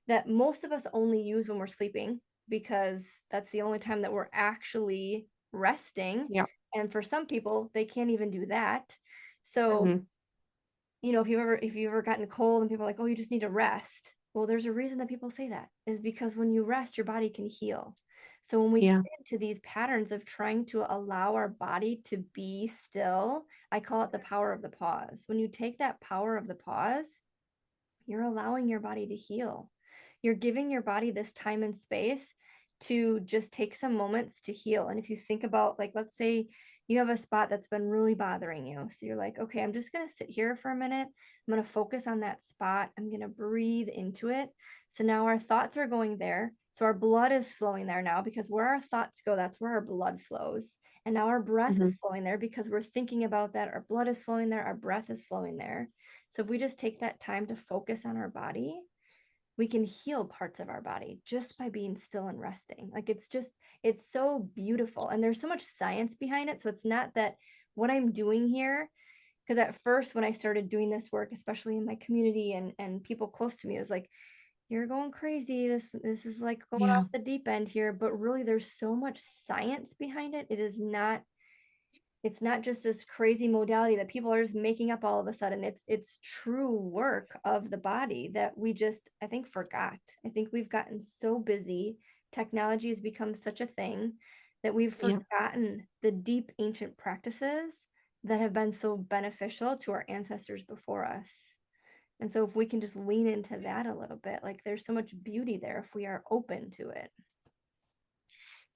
that most of us only use when we're sleeping, because that's the only time that we're actually resting. yeah. And for some people, they can't even do that. So, Mhm. if you've ever gotten cold and people are like, oh, you just need to rest. Well, there's a reason that people say that, is because when you rest, your body can heal. So when we get Yeah. into these patterns of trying to allow our body to be still, I call it the power of the pause. When you take that power of the pause, you're allowing your body to heal. You're giving your body this time and space to just take some moments to heal. And if you think about, like, let's say you have a spot that's been really bothering you. So you're like, okay, I'm just going to sit here for a minute. I'm going to focus on that spot. I'm going to breathe into it. So now our thoughts are going there. So our blood is flowing there now, because where our thoughts go, that's where our blood flows. And now our breath is Mhm. flowing there because we're thinking about that. Our blood is flowing there. Our breath is flowing there. So if we just take that time to focus on our body, we can heal parts of our body just by being still and resting. Like, it's so beautiful. And there's so much science behind it. So it's not that what I'm doing here, because at first when I started doing this work, especially in my community and people close to me, it was like, you're going crazy. This is like going Yeah. off the deep end here. But really, there's so much science behind it. It's not just this crazy modality that people are just making up all of a sudden. It's true work of the body that we just, I think, forgot. I think we've gotten so busy. Technology has become such a thing that we've Yeah. forgotten the deep ancient practices that have been so beneficial to our ancestors before us. And so if we can just lean into that a little bit, like, there's so much beauty there if we are open to it.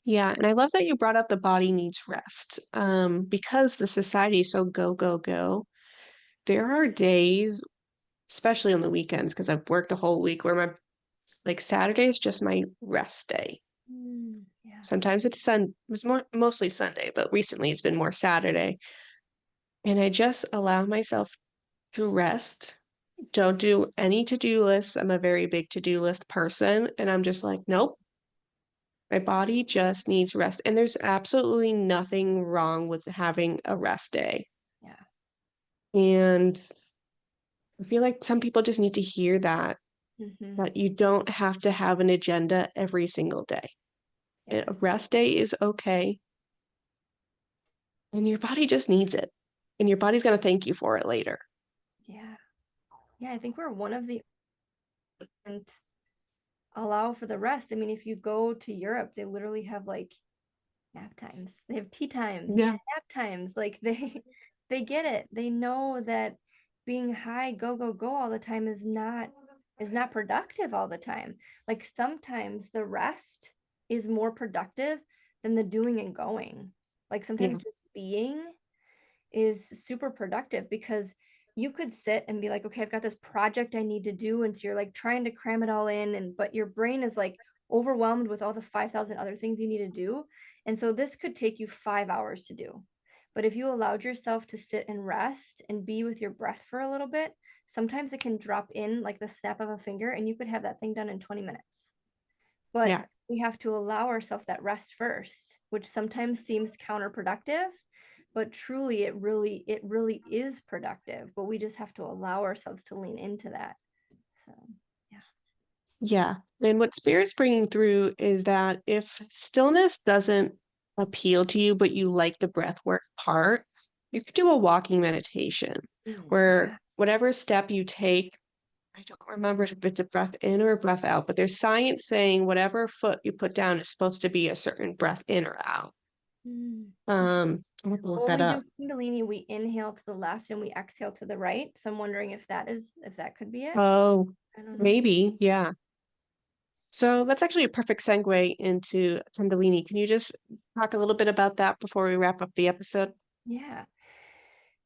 Yeah, and I love that you brought up the body needs rest. Because the society is so go, go, go, there are days, especially on the weekends, because I've worked a whole week where my like Saturday is just my rest day. Yeah. Sometimes it was mostly Sunday, but recently it's been more Saturday. And I just allow myself to rest. Don't do any to-do lists. I'm a very big to-do list person, and I'm just like, nope, my body just needs rest. And there's absolutely nothing wrong with having a rest day. Yeah. And I feel like some people just need to hear that, Hmm. that you don't have to have an agenda every single day. A Yes. rest day is okay, and your body just needs it. And your body's going to thank you for it later. Yeah. Yeah. I think we're one of the and allow for the rest. I mean, if you go to Europe, they literally have like nap times. They have tea times. They Yeah. have nap times. Like, they get it. They know that being high, go, go, go all the time is not productive all the time. Like, sometimes the rest is more productive than the doing and going. Like, Yeah. sometimes just being is super productive, because you could sit and be like, okay, I've got this project I need to do. And so you're like trying to cram it all in, but your brain is like overwhelmed with all the 5,000 other things you need to do. And so this could take you 5 hours to do. But if you allowed yourself to sit and rest and be with your breath for a little bit, sometimes it can drop in like the snap of a finger and you could have that thing done in 20 minutes. But Yeah. we have to allow ourselves that rest first, which sometimes seems counterproductive, but truly it really is productive. But we just have to allow ourselves to lean into that. So, yeah. Yeah. And what Spirit's bringing through is that if stillness doesn't appeal to you, but you like the breath work part, you could do a walking meditation where Yeah. whatever step you take, I don't remember if it's a breath in or a breath out, but there's science saying whatever foot you put down is supposed to be a certain breath in or out. Okay. I have to look Well, that we do up. Kundalini, we inhale to the left and we exhale to the right. So I'm wondering if that could be it. Oh, I don't know. maybe. Yeah. So that's actually a perfect segue into Kundalini. Can you just talk a little bit about that before we wrap up the episode? Yeah.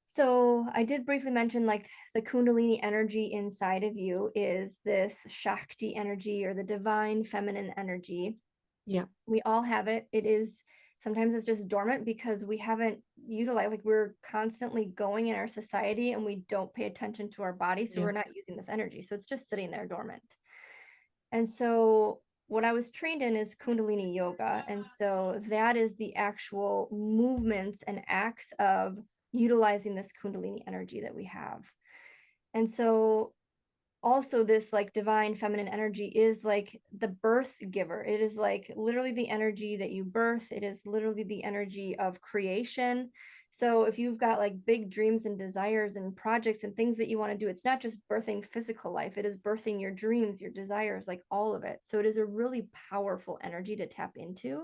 So I did briefly mention, like, the Kundalini energy inside of you is this Shakti energy, or the divine feminine energy. Yeah. We all have it. Sometimes it's just dormant because we haven't utilized, like, we're constantly going in our society and we don't pay attention to our body. So Yeah. we're not using this energy. So it's just sitting there dormant. And so what I was trained in is Kundalini yoga. And so that is the actual movements and acts of utilizing this Kundalini energy that we have. And so also this like divine feminine energy is like the birth giver. It is like literally the energy that you birth. It is literally the energy of creation. So if you've got like big dreams and desires and projects and things that you want to do, it's not just birthing physical life, it is birthing your dreams, your desires, like all of it. So it is a really powerful energy to tap into.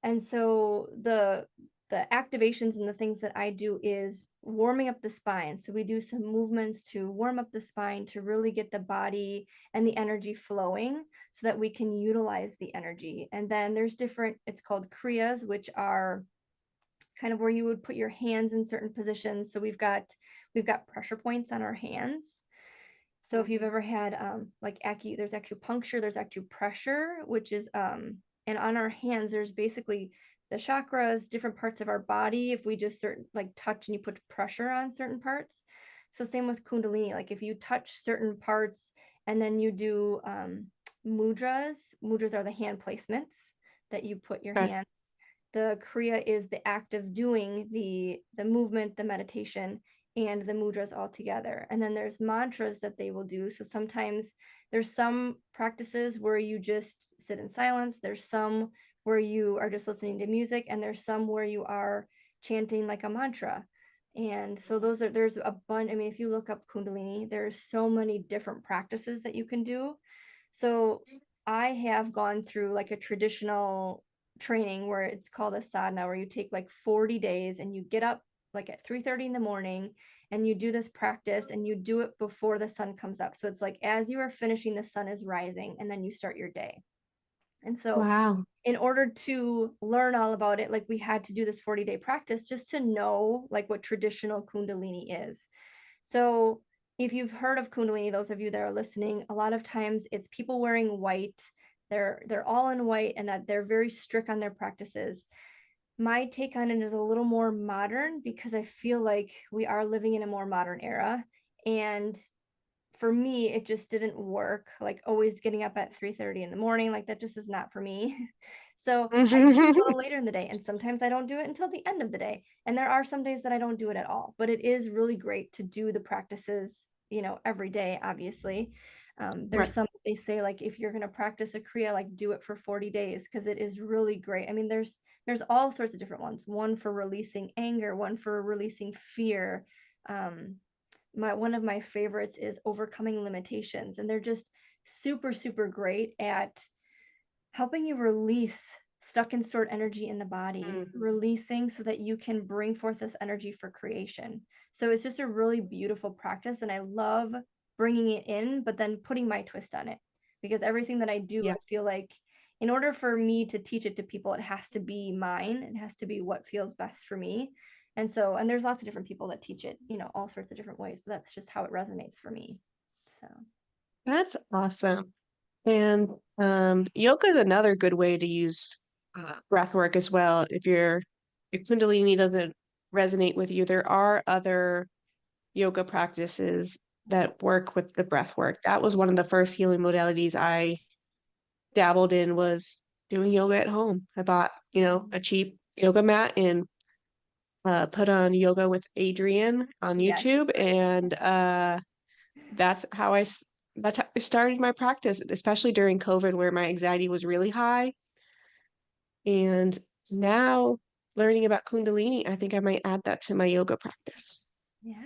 And so the activations and the things that I do is warming up the spine. So we do some movements to warm up the spine to really get the body and the energy flowing so that we can utilize the energy. And then there's different, it's called kriyas, which are kind of where you would put your hands in certain positions. So we've got pressure points on our hands. So if you've ever had like there's acupuncture, there's acupressure, which is and on our hands, there's basically the chakras, different parts of our body. If we just certain like touch and you put pressure on certain parts. So same with Kundalini, like if you touch certain parts and then you do mudras are the hand placements that you put your Okay. hands. The Kriya is the act of doing the movement, the meditation, and the mudras all together. And then there's mantras that they will do. So sometimes there's some practices where you just sit in silence. There's some where you are just listening to music, and there's some where you are chanting like a mantra. And so there's a bunch. I mean, if you look up Kundalini, there's so many different practices that you can do. So I have gone through like a traditional training where it's called a sadhana, where you take like 40 days and you get up like at 3:30 in the morning and you do this practice and you do it before the sun comes up. So it's like as you are finishing, the sun is rising and then you start your day. And so Wow. in order to learn all about it, like we had to do this 40-day practice just to know like what traditional Kundalini is. So if you've heard of Kundalini, those of you that are listening, a lot of times it's people wearing white. They're all in white and that they're very strict on their practices. My take on it is a little more modern because I feel like we are living in a more modern era. And for me, it just didn't work. Like always getting up at 3:30 in the morning, like that just is not for me. So I do it a little later in the day, and sometimes I don't do it until the end of the day. And there are some days that I don't do it at all. But it is really great to do the practices, every day, obviously. There's Right. some they say like if you're gonna practice a Kriya, like do it for 40 days because it is really great. I mean, there's all sorts of different ones. One for releasing anger, one for releasing fear. Um, one of my favorites is overcoming limitations, and they're just super super great at helping you release stuck and stored energy in the body, Mm. releasing so that you can bring forth this energy for creation. So it's just a really beautiful practice, and I love bringing it in but then putting my twist on it, because everything that I do, Yeah. I feel like in order for me to teach it to people, it has to be mine. It has to be what feels best for me. And there's lots of different people that teach it, all sorts of different ways, but that's just how it resonates for me. So That's awesome. And yoga is another good way to use breath work as well. If Kundalini doesn't resonate with you, there are other yoga practices that work with the breath work. That was one of the first healing modalities I dabbled in, was doing yoga at home. I bought, a cheap yoga mat and put on yoga with Adriene on yes. YouTube, and that's how that's how I started my practice, especially during COVID where my anxiety was really high. And now learning about Kundalini, I think I might add that to my yoga practice. Yeah.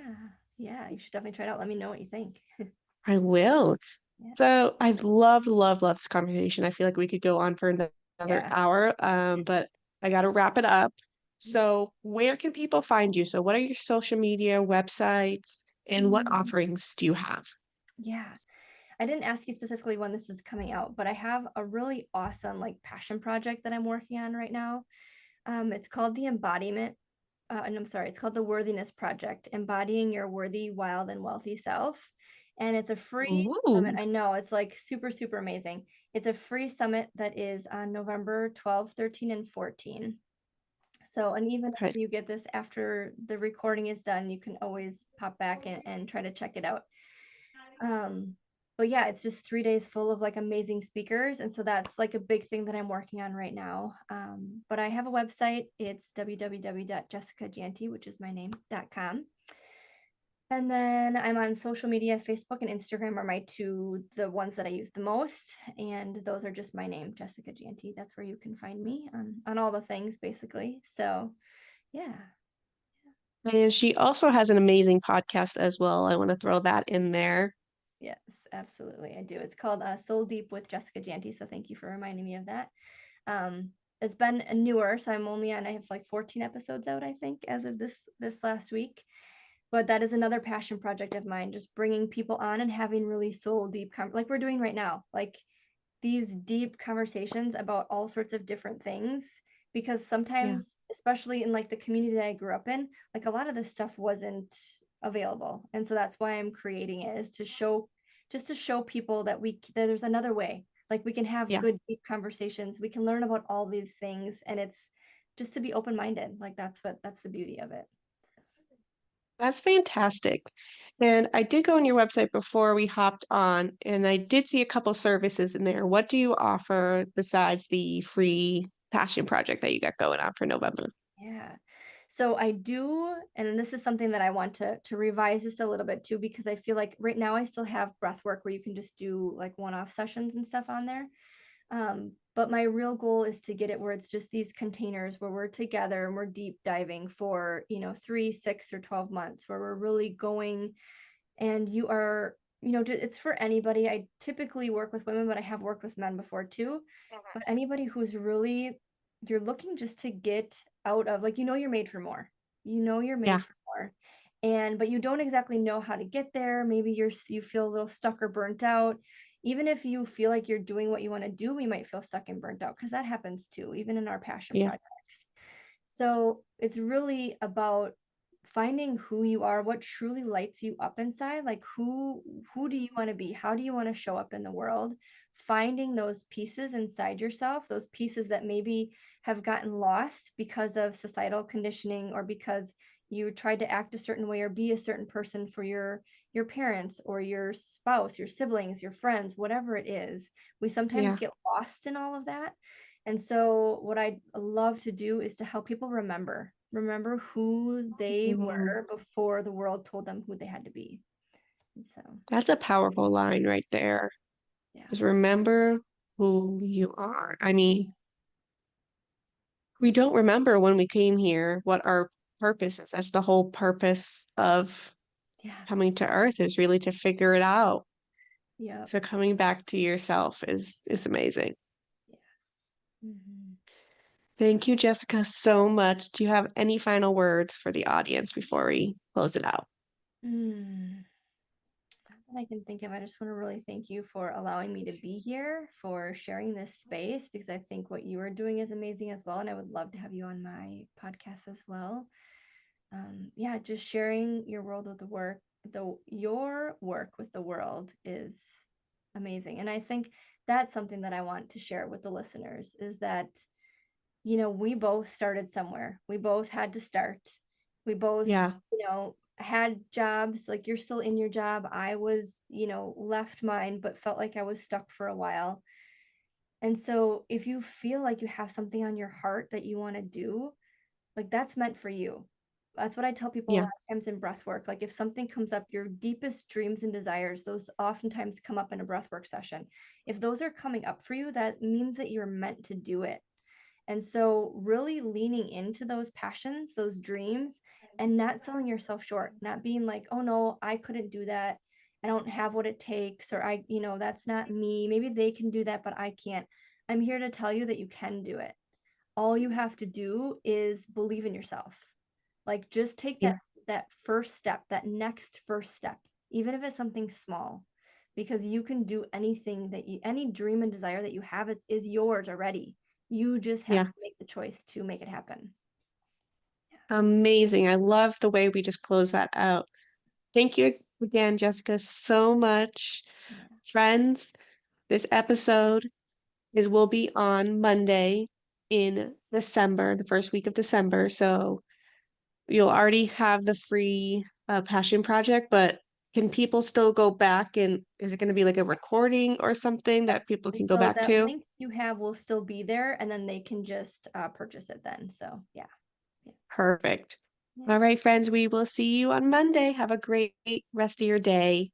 Yeah. You should definitely try it out. Let me know what you think. I will. Yeah. So I've loved, loved, loved this conversation. I feel like we could go on for another Yeah. hour, but I got to wrap it up. So where can people find you? So what are your social media websites and what Mhm. offerings do you have? Yeah. I didn't ask you specifically when this is coming out, but I have a really awesome like passion project that I'm working on right now. It's called the embodiment. And I'm sorry, it's called the Worthiness Project, embodying your worthy, wild, and wealthy self. And it's a free summit. Ooh, I know it's like super, super amazing. It's a free summit that is on November 12, 13, and 14. So, and even if okay. you get this after the recording is done, you can always pop back and try to check it out. Um, but yeah, it's just 3 days full of like amazing speakers. And so that's like a big thing that I'm working on right now. But I have a website. It's www.jessicajante, which is my name.com. And then I'm on social media. Facebook and Instagram are the ones that I use the most. And those are just my name, Jessica Jante. That's where you can find me on all the things, basically. So yeah. And she also has an amazing podcast as well. I want to throw that in there. Yes, absolutely. I do. It's called Soul Deep with Jessica Jante. So thank you for reminding me of that. It's been newer, so I have like 14 episodes out, I think, as of this last week. But that is another passion project of mine, just bringing people on and having really soul deep, like we're doing right now, like these deep conversations about all sorts of different things. Because Yeah. sometimes, especially in like the community that I grew up in, like a lot of this stuff wasn't available. And so that's why I'm creating it, is just to show people that that there's another way. Like we can have Yeah. good deep conversations. We can learn about all these things, and it's just to be open-minded. Like that's the beauty of it. So, That's fantastic. And I did go on your website before we hopped on, and I did see a couple services in there. What do you offer besides the free passion project that you got going on for November? yeah. So I do, and this is something that I want to revise just a little bit too, because I feel like right now I still have breath work where you can just do like one-off sessions and stuff on there. But my real goal is to get it where it's just these containers where we're together and we're deep diving for, 3, 6, or 12 months, where we're really going, and you are, it's for anybody. I typically work with women, but I have worked with men before too. But anybody who's really, you're looking just to get out of, like, you're made for more. You're Yeah. made for more. But you don't exactly know how to get there. Maybe you feel a little stuck or burnt out. Even if you feel like you're doing what you want to do, we might feel stuck and burnt out, because that happens too, even in our passion Yeah. projects. So it's really about finding who you are, what truly lights you up inside, like who do you want to be? How do you want to show up in the world? Finding those pieces inside yourself, those pieces that maybe have gotten lost because of societal conditioning, or because you tried to act a certain way or be a certain person for your parents or your spouse, your siblings, your friends, whatever it is. We sometimes Yeah. get lost in all of that. And so what I love to do is to help people remember who they Mm, were before the world told them who they had to be. And so, that's a powerful line right there. yeah. Just remember who you are. I mean, we don't remember when we came here what our purpose is. That's the whole purpose of Yeah. coming to Earth, is really to figure it out. Yep. So coming back to yourself is amazing. Yes. Mhm. Thank you, Jessica, so much. Do you have any final words for the audience before we close it out? Mm. That I can think of. I just want to really thank you for allowing me to be here, for sharing this space, because I think what you are doing is amazing as well. And I would love to have you on my podcast as well. Yeah, just sharing your world with the work, your work with the world is amazing. And I think that's something that I want to share with the listeners, is that, we both started somewhere. We both had to start. We both, Yeah, had jobs. Like, you're still in your job. I was, left mine, but felt like I was stuck for a while. And so if you feel like you have something on your heart that you want to do, like, that's meant for you. That's what I tell people a yeah, lot of times in breath work. Like, if something comes up, your deepest dreams and desires, those oftentimes come up in a breath work session. If those are coming up for you, that means that you're meant to do it. And so, really leaning into those passions, those dreams, and not selling yourself short, not being like, oh no, I couldn't do that. I don't have what it takes, or that's not me. Maybe they can do that, but I can't. I'm here to tell you that you can do it. All you have to do is believe in yourself. Like, just take yeah. that first step, that next first step, even if it's something small, because you can do anything any dream and desire that you have is yours already. You just have Yeah. to make the choice to make it happen. Amazing. I love the way we just close that out. Thank you again, Jessica, so much. Yeah. Friends, this episode will be on Monday in December, the first week of December. So you'll already have the free passion project, but can people still go back, and is it going to be like a recording or something that people can go So back that to? link you have will still be there, and then they can just purchase it then. So yeah. Perfect. Yeah. All right, friends, we will see you on Monday. Have a great rest of your day.